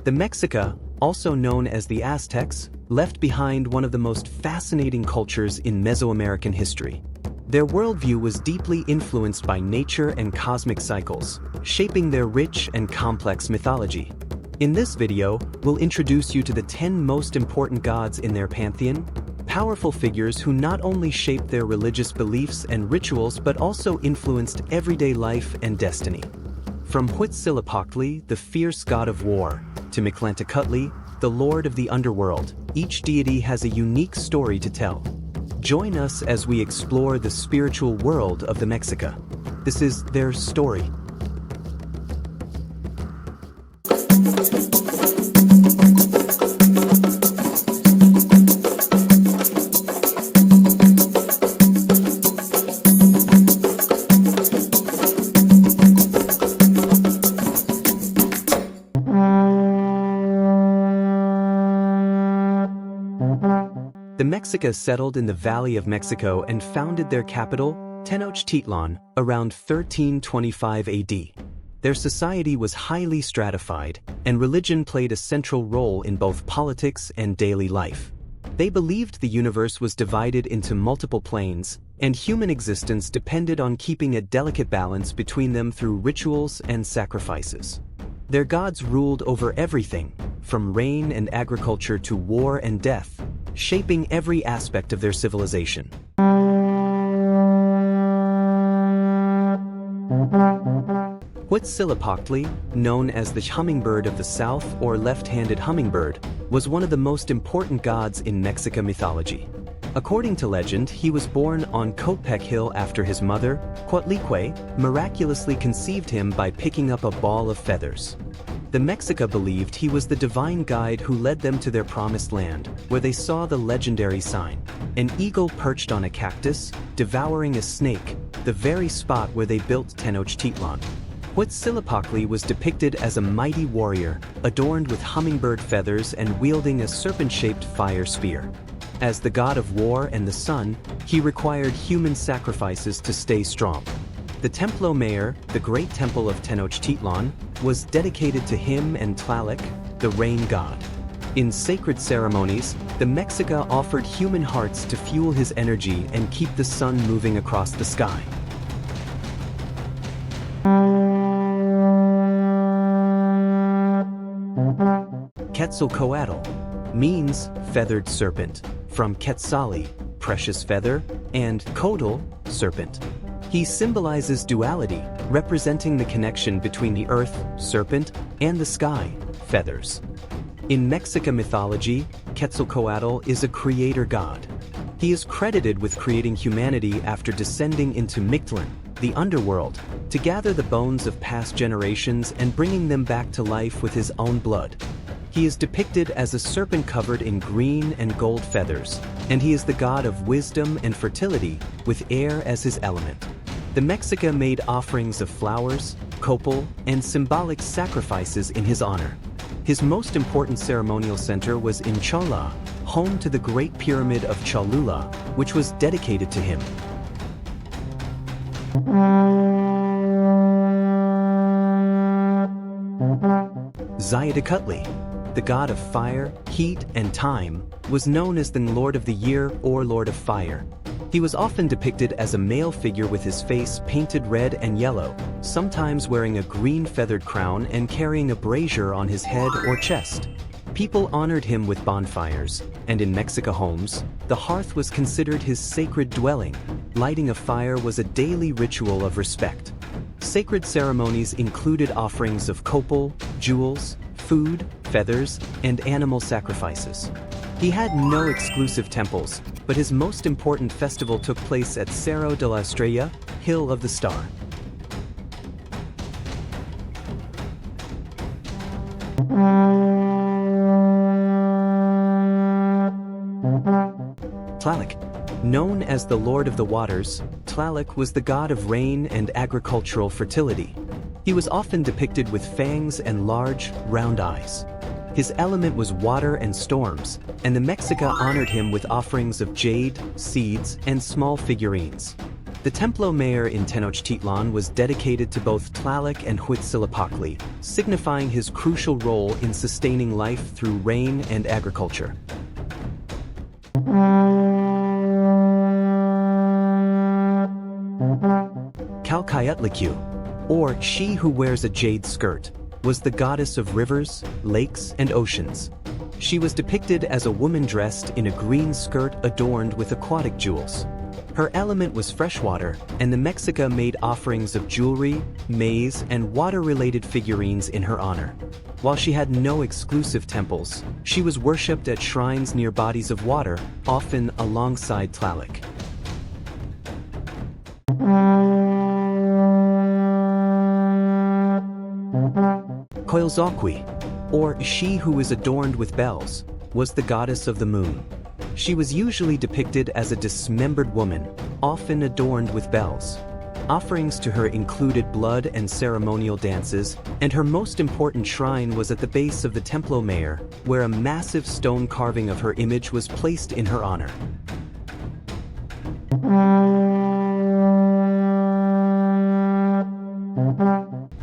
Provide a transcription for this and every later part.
The Mexica, also known as the Aztecs, left behind one of the most fascinating cultures in Mesoamerican history. Their worldview was deeply influenced by nature and cosmic cycles, shaping their rich and complex mythology. In this video, we'll introduce you to the 10 most important gods in their pantheon, powerful figures who not only shaped their religious beliefs and rituals but also influenced everyday life and destiny. From Huitzilopochtli, the fierce god of war, to Quetzalcoatl, the lord of the underworld, each deity has a unique story to tell. Join us as we explore the spiritual world of the Mexica. This is their story. The Mexica settled in the Valley of Mexico and founded their capital, Tenochtitlan, around 1325 AD. Their society was highly stratified, and religion played a central role in both politics and daily life. They believed the universe was divided into multiple planes, and human existence depended on keeping a delicate balance between them through rituals and sacrifices. Their gods ruled over everything, from rain and agriculture to war and death, shaping every aspect of their civilization. Huitzilopochtli, known as the hummingbird of the south or left-handed hummingbird, was one of the most important gods in Mexica mythology. According to legend, he was born on Copec Hill after his mother, Quetzalcoatl, miraculously conceived him by picking up a ball of feathers. The Mexica believed he was the divine guide who led them to their promised land, where they saw the legendary sign, an eagle perched on a cactus, devouring a snake, the very spot where they built Tenochtitlan. Huitzilopochtli was depicted as a mighty warrior, adorned with hummingbird feathers and wielding a serpent-shaped fire spear. As the god of war and the sun, he required human sacrifices to stay strong. The Templo Mayor, the great temple of Tenochtitlan, was dedicated to him and Tlaloc, the rain god. In sacred ceremonies, the Mexica offered human hearts to fuel his energy and keep the sun moving across the sky. Quetzalcoatl means feathered serpent, from Quetzali, precious feather, and Coatl, serpent. He symbolizes duality, representing the connection between the earth, serpent, and the sky, feathers. In Mexica mythology, Quetzalcoatl is a creator god. He is credited with creating humanity after descending into Mictlan, the underworld, to gather the bones of past generations and bringing them back to life with his own blood. He is depicted as a serpent covered in green and gold feathers, and he is the god of wisdom and fertility, with air as his element. The Mexica made offerings of flowers, copal, and symbolic sacrifices in his honor. His most important ceremonial center was in Cholula, home to the Great Pyramid of Cholula, which was dedicated to him. Huitzilopochtli, the god of fire, heat, and time, was known as the Lord of the Year or Lord of Fire. He was often depicted as a male figure with his face painted red and yellow, sometimes wearing a green feathered crown and carrying a brazier on his head or chest. People honored him with bonfires, and in Mexica homes, the hearth was considered his sacred dwelling. Lighting a fire was a daily ritual of respect. Sacred ceremonies included offerings of copal, jewels, food, feathers, and animal sacrifices. He had no exclusive temples, but his most important festival took place at Cerro de la Estrella, Hill of the Star. Tlaloc, known as the Lord of the Waters, Tlaloc was the god of rain and agricultural fertility. He was often depicted with fangs and large, round eyes. His element was water and storms, and the Mexica honored him with offerings of jade, seeds, and small figurines. The Templo Mayor in Tenochtitlan was dedicated to both Tlaloc and Huitzilopochtli, signifying his crucial role in sustaining life through rain and agriculture. Quetzalcoatl, or she who wears a jade skirt, was the goddess of rivers, lakes, and oceans. She was depicted as a woman dressed in a green skirt adorned with aquatic jewels. Her element was freshwater, and the Mexica made offerings of jewelry, maize, and water-related figurines in her honor. While she had no exclusive temples, she was worshipped at shrines near bodies of water, often alongside Tlaloc. Quetzalcoatl, or she who is adorned with bells, was the goddess of the moon. She was usually depicted as a dismembered woman, often adorned with bells. Offerings to her included blood and ceremonial dances, and her most important shrine was at the base of the Templo Mayor, where a massive stone carving of her image was placed in her honor.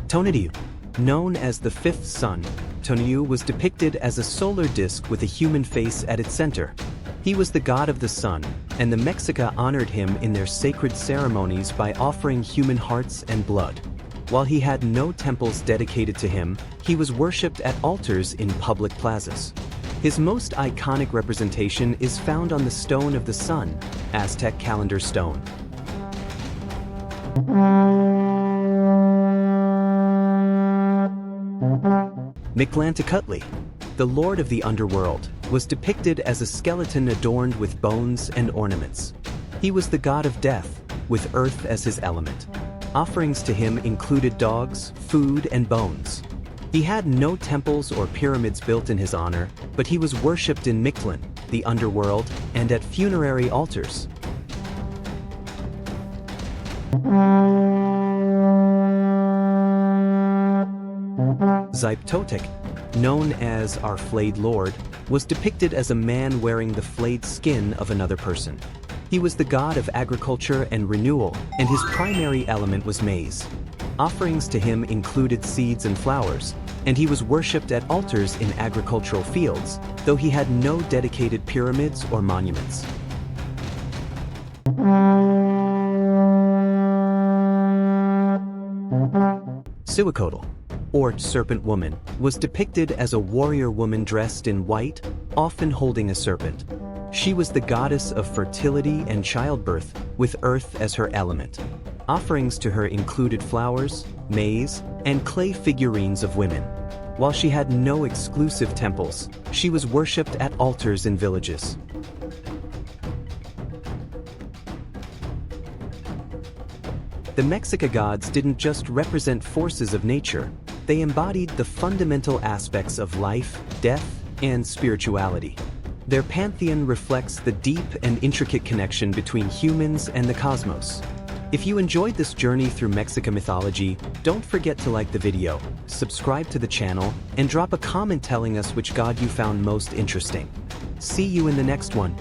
Tonatiuh, known as the fifth sun, Tonatiuh was depicted as a solar disk with a human face at its center. He was the god of the sun, and the Mexica honored him in their sacred ceremonies by offering human hearts and blood. While he had no temples dedicated to him, he was worshipped at altars in public plazas. His most iconic representation is found on the Stone of the Sun, Aztec calendar stone. Mictlantecuhtli, the lord of the underworld, was depicted as a skeleton adorned with bones and ornaments. He was the god of death, with earth as his element. Offerings to him included dogs, food, and bones. He had no temples or pyramids built in his honor, but he was worshipped in Mictlan, the underworld, and at funerary altars. Huitzilopochtli, known as our flayed lord, was depicted as a man wearing the flayed skin of another person. He was the god of agriculture and renewal, and his primary element was maize. Offerings to him included seeds and flowers, and he was worshipped at altars in agricultural fields, though he had no dedicated pyramids or monuments. Huitzilopochtli, or serpent woman, was depicted as a warrior woman dressed in white, often holding a serpent. She was the goddess of fertility and childbirth, with earth as her element. Offerings to her included flowers, maize, and clay figurines of women. While she had no exclusive temples, she was worshipped at altars in villages. The Mexica gods didn't just represent forces of nature, they embodied the fundamental aspects of life, death, and spirituality. Their pantheon reflects the deep and intricate connection between humans and the cosmos. If you enjoyed this journey through Mexica mythology, don't forget to like the video, subscribe to the channel, and drop a comment telling us which god you found most interesting. See you in the next one.